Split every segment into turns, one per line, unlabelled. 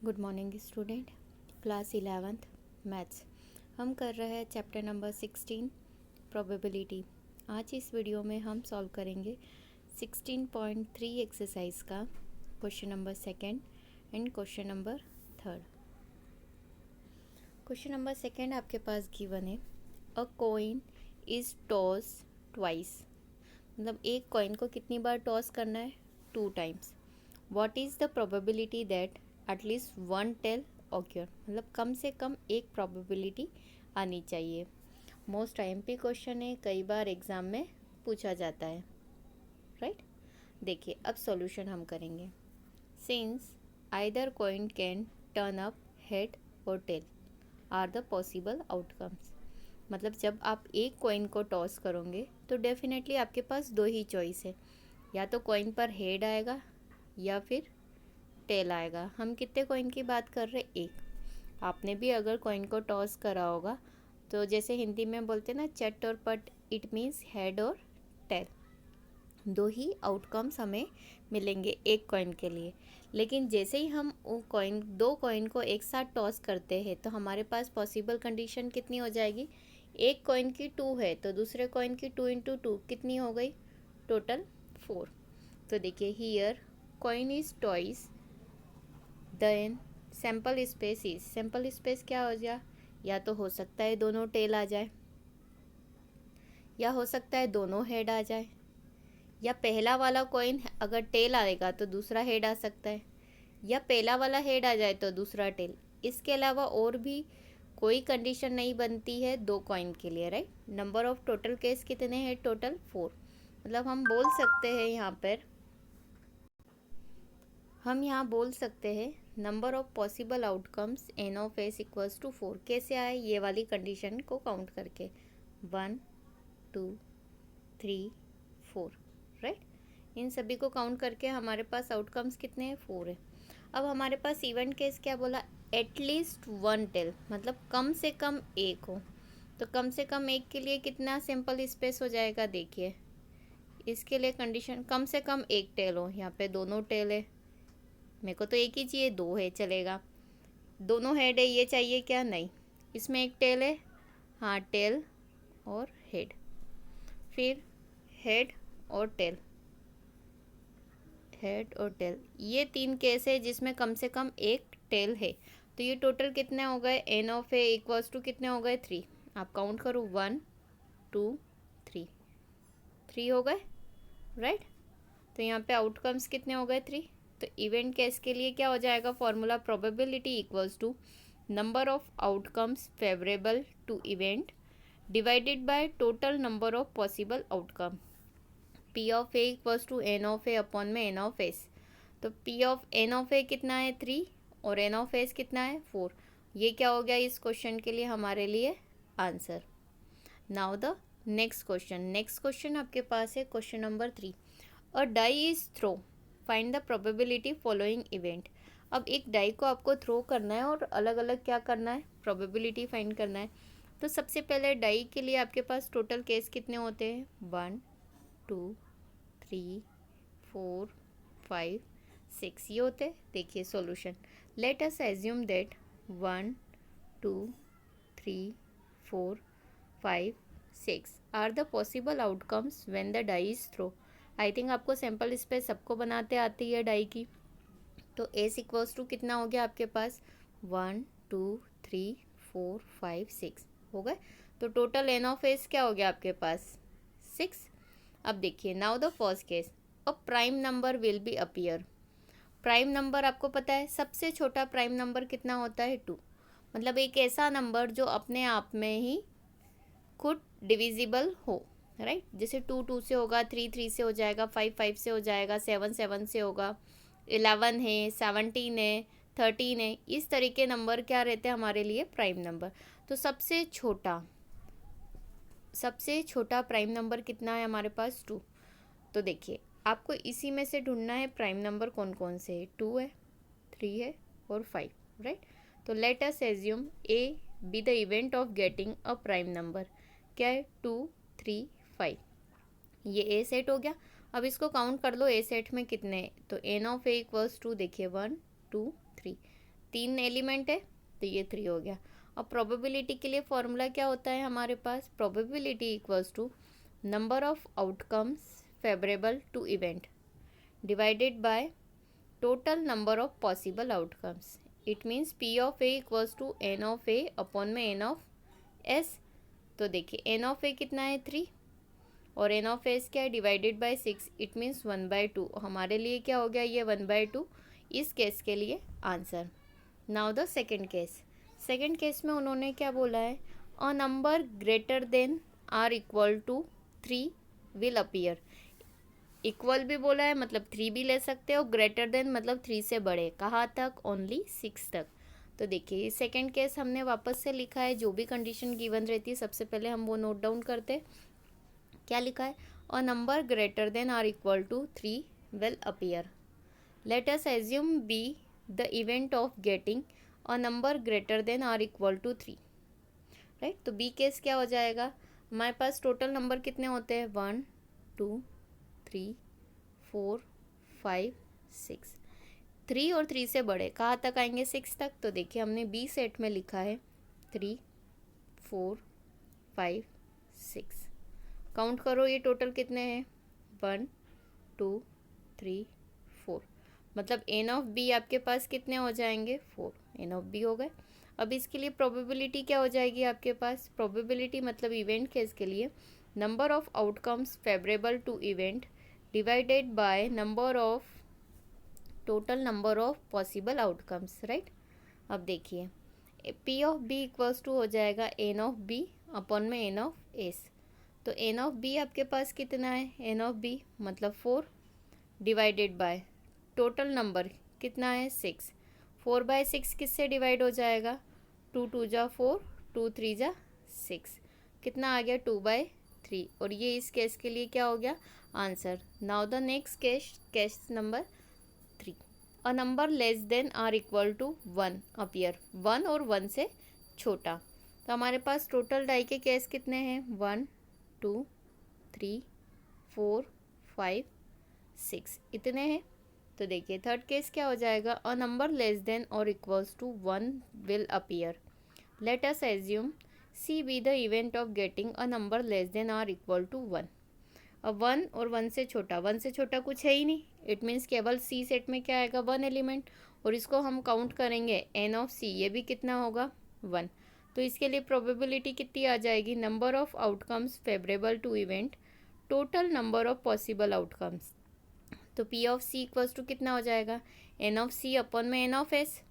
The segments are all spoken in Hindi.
Good morning student. Class 11th maths हम कर रहे हैं चैप्टर नंबर 16 प्रोबेबिलिटी। आज इस वीडियो में हम सॉल्व करेंगे 16.3 एक्सरसाइज का question number second and question number third. Question number second आपके पास गिवन है, अ कॉइन इज टॉस ट्वाइस। मतलब एक कॉइन को कितनी बार टॉस करना है? 2 times. What is the probability that at least one tail occur. मतलब कम से कम एक प्रोबेबिलिटी आनी चाहिए। मोस्ट आईएमपी क्वेश्चन है, कई बार एग्जाम में पूछा जाता है, राइट। देखिए अब सॉल्यूशन हम करेंगे। Since either coin can turn up head और tail are the possible outcomes. मतलब जब आप एक कॉइन को टॉस करोगे तो डेफिनेटली आपके पास दो ही चॉइस है, या तो कॉइन पर हेड आएगा या फिर टेल आएगा। हम कितने कॉइन की बात कर रहे हैं? एक। आपने भी अगर कॉइन को टॉस करा होगा तो जैसे हिंदी में बोलते ना चट और पट, इट मीन्स हेड और टेल। दो ही आउटकम्स हमें मिलेंगे एक कॉइन के लिए। लेकिन जैसे ही हम दो कॉइन को एक साथ टॉस करते हैं तो हमारे पास पॉसिबल कंडीशन कितनी हो जाएगी? एक कॉइन की 2 है तो दूसरे कॉइन की 2 इंटू 2 कितनी हो गई? टोटल 4। तो देखिए here coin is tossed, then sample space is, sample space क्या हो जाए? या तो हो सकता है दोनों टेल आ जाए, या हो सकता है दोनों हेड आ जाए, या पहला वाला कॉइन अगर टेल आएगा तो दूसरा हेड आ सकता है, या पहला वाला हेड आ जाए तो दूसरा टेल। इसके अलावा और भी कोई कंडीशन नहीं बनती है दो कॉइन के लिए, right. Number of total case कितने हैं? टोटल 4। मतलब हम यहाँ बोल सकते हैं number of possible outcomes n of S equals to 4। कैसे आए? ये वाली कंडीशन को काउंट करके 1 2 3 4, राइट। इन सभी को काउंट करके हमारे पास आउटकम्स कितने हैं? 4 है। अब हमारे पास इवेंट केस क्या बोला? एटलीस्ट वन टेल, मतलब कम से कम एक हो। तो कम से कम एक के लिए कितना सिंपल स्पेस हो जाएगा? देखिए इसके लिए कंडीशन कम से कम एक टेल हो। यहाँ पे दोनों टेल है, मेरे को तो एक ही चाहिए, दो है चलेगा। दोनों हेड है, ये चाहिए क्या? नहीं। इसमें एक टेल है, हाँ टेल और हेड। फिर हेड और टेल, हेड और टेल, ये 3 केस है जिसमें कम से कम एक टेल है। तो ये टोटल कितने हो गए? N of A equals to कितने हो गए? 3। आप काउंट करो 1 2 3, 3 हो गए, राइट। तो यहाँ पे आउटकम्स कितने हो गए? 3। तो इवेंट केस के लिए क्या हो जाएगा formula? Probability equals to number of outcomes favourable to event divided by total number of possible outcome. P of A equals to N of A upon में एन ऑफ एस। तो P of n of A कितना है? 3 और एन ऑफ एस कितना है? 4। ये क्या हो गया इस क्वेश्चन के लिए हमारे लिए answer. Now the next question आपके पास है question number 3। A die is throw, find the probability following event. अब एक डाई को आपको थ्रो करना है और अलग अलग क्या करना है? प्रोबेबिलिटी फाइंड करना है। तो सबसे पहले डाई के लिए आपके पास टोटल केस कितने होते हैं? 1 2 3 4 5 6 ये होते हैं। देखिए solution, let us assume that 1 2 3 4 5 6 are the possible outcomes when the die is throw. I think आपको सैम्पल स्पेस सबको बनाते आती है डाई की। तो एस इक्वल्स टू कितना हो गया आपके पास? 1 2 3 4 5 6 हो गए। तो टोटल एन ऑफ एस क्या हो गया आपके पास? 6। अब देखिए now the first case, a prime number will be appear. Prime number आपको पता है सबसे छोटा प्राइम नंबर कितना होता है? 2। मतलब एक ऐसा नंबर जो अपने आप में ही खुद डिविजिबल हो, राइट। जैसे 2 2 से होगा, 3 3 से हो जाएगा, 5 5 से हो जाएगा, 7 7 से होगा, 11 है, 17 है, 13 है। इस तरीके नंबर क्या रहते हैं हमारे लिए? Prime number. तो सबसे छोटा प्राइम नंबर कितना है हमारे पास? 2। तो देखिए आपको इसी में से ढूंढना है प्राइम नंबर कौन कौन से है। 2 है, 3 है और 5, राइट। तो late us assume A B the event of getting a prime number. क्या है? 2 3 5। ये ए सेट हो गया। अब इसको काउंट कर लो ए सेट में कितने हैं। तो n of A equals to देखिए 1 2 3, 3 एलिमेंट है तो ये 3 हो गया। अब प्रोबेबिलिटी के लिए फॉर्मूला क्या होता है हमारे पास, probability equals to number of outcomes favourable to event divided by total number of possible outcomes. It means P of A equals to N of A upon में एन ऑफ एस। तो देखिए एन ऑफ ए कितना है 3 और एन ऑफ एस क्या है डिवाइडेड बाय 6, इट मीन्स 1/2। हमारे लिए क्या हो गया ये 1/2 इस केस के लिए answer. Now the second case. Second case में उन्होंने क्या बोला है, a number greater than or equal to 3 will appear. Equal भी बोला है मतलब 3 भी ले सकते हो, ग्रेटर देन मतलब 3 से बड़े, कहाँ तक, ओनली 6 तक। तो देखिए सेकेंड केस हमने वापस से लिखा है, जो भी कंडीशन गिवन रहती है सबसे पहले हम वो नोट डाउन करते। क्या लिखा है, a number greater than or equal to 3 will appear. Let us assume B the event of getting a number greater than or equal to 3, right. तो बी केस क्या हो जाएगा, हमारे पास टोटल नंबर कितने होते हैं 1 2 3 4 5 6, 3 और 3 से बड़े कहाँ तक आएंगे 6 तक। तो देखिए हमने बी सेट में लिखा है 3 4 5 6। काउंट करो ये टोटल कितने हैं 1 2 3 4, मतलब एन ऑफ बी आपके पास कितने हो जाएंगे 4, एन ऑफ बी हो गए। अब इसके लिए प्रोबेबिलिटी क्या हो जाएगी आपके पास, प्रोबेबिलिटी मतलब इवेंट केस के लिए number of outcomes favourable to event divided by number of total number of possible outcomes, right. अब देखिए P of B equals to हो जाएगा एन ऑफ बी अपॉन में एन ऑफ एस। तो एन ऑफ बी आपके पास कितना है, एन ऑफ बी मतलब 4 डिवाइडेड बाय टोटल नंबर कितना है 6, 4/6 किससे डिवाइड हो जाएगा, 2 2 जा 4 2 3 जा 6, कितना आ गया 2/3। और ये इस केस के लिए क्या हो गया answer. Now the next case number 3, a number less than or equal to 1 appear, 1 और 1 से छोटा। तो हमारे पास टोटल डाई के केस कितने हैं 1 2 3 4 5 6 इतने हैं। तो देखिए थर्ड केस क्या हो जाएगा, अ नंबर लेस देन और equals to 1 will appear. Let us assume C be the event of getting a number less than or equal to 1। अब 1 और 1 से छोटा, 1 से छोटा कुछ है ही नहीं, इट मीन्स केवल सी सेट में क्या आएगा 1 एलिमेंट, और इसको हम काउंट करेंगे एन ऑफ सी, ये भी कितना होगा 1। तो इसके लिए प्रोबेबिलिटी कितनी आ जाएगी, number of outcomes favourable to event total number of possible outcomes. तो P of C equals to कितना हो जाएगा, एन ऑफ सी अपॉन में N of S.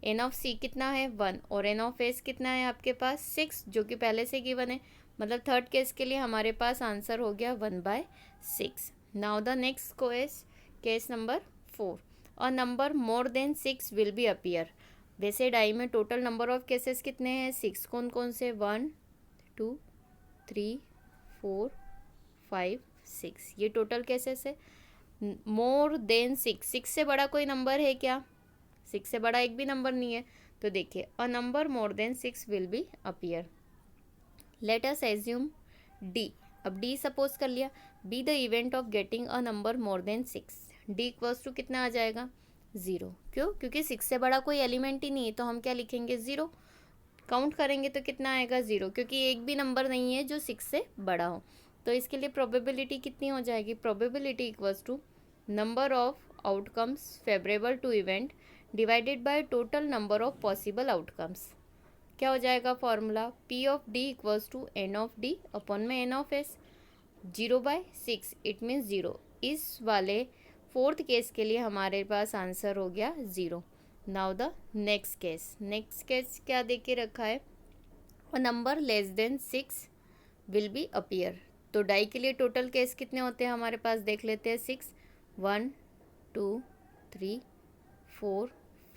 N of C कितना है 1 और एन ऑफ एस कितना है आपके पास 6, जो कि पहले से गिवन है। मतलब थर्ड केस के लिए हमारे पास आंसर हो गया 1/6। Now the next case number 4, a number more than 6 will be appear. वैसे डाई में टोटल नंबर ऑफ केसेस कितने हैं 6, कौन कौन से 1 2 3 4 5 6, ये टोटल केसेस है। मोर देन 6, 6 से बड़ा कोई नंबर है क्या, 6 से बड़ा एक भी नंबर नहीं है। तो देखिए a number more than 6 will be appear. Let us assume D, अब डी सपोज कर लिया, B the event of getting a number more than 6। D equals to कितना आ जाएगा 0, क्यों, क्योंकि 6 से बड़ा कोई एलिमेंट ही नहीं है, तो हम क्या लिखेंगे 0। काउंट करेंगे तो कितना आएगा 0, क्योंकि एक भी नंबर नहीं है जो 6 से बड़ा हो। तो इसके लिए प्रोबेबिलिटी कितनी हो जाएगी, probability equals to number of outcomes favourable to event divided by total number of possible outcomes. क्या हो जाएगा formula, P of D equals to N of D upon में N of S. 0/6 it means 0। इस वाले फोर्थ केस के लिए हमारे पास आंसर हो गया 0। नाउ द नेक्स्ट केस क्या दे के रखा है, a number less than 6 will be appear. तो डाई के लिए टोटल केस कितने होते हैं हमारे पास देख लेते हैं 6, 1 2 3 4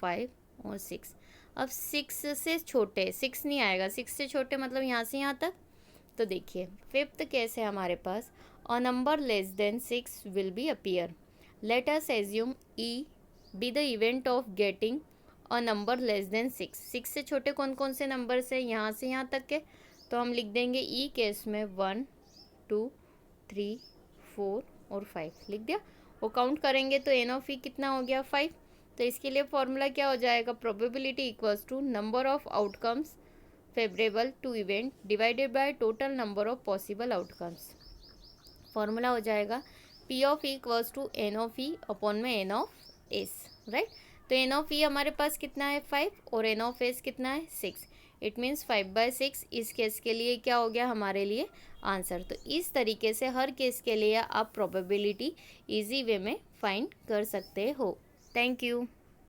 5 और 6। अब 6 से छोटे 6 नहीं आएगा, 6 से छोटे मतलब यहाँ से यहाँ तक। तो देखिए फिफ्थ केस है हमारे पास, a number less than 6 will be appear. Let us assume E be the event of getting a number less than 6। 6 से छोटे कौन कौन से नंबर्स है यहाँ से यहाँ तक के, तो हम लिख देंगे ई केस में 1 2 3 4 और 5 लिख दिया। वो काउंट करेंगे तो एन ऑफ ई कितना हो गया 5। तो इसके लिए फॉर्मूला क्या हो जाएगा, probability equals to number of outcomes favourable to event divided by total number of possible outcomes. Formula हो जाएगा P of E equals to N of E upon में एन ऑफ एस, राइट। तो एन ऑफ ई हमारे पास कितना है 5 और एन ऑफ एस कितना है 6। इट मीन्स 5/6 इस केस के लिए क्या हो गया हमारे लिए आंसर। तो इस तरीके से हर केस के लिए आप प्रोबेबिलिटी इजी वे में फाइंड कर सकते हो। Thank you.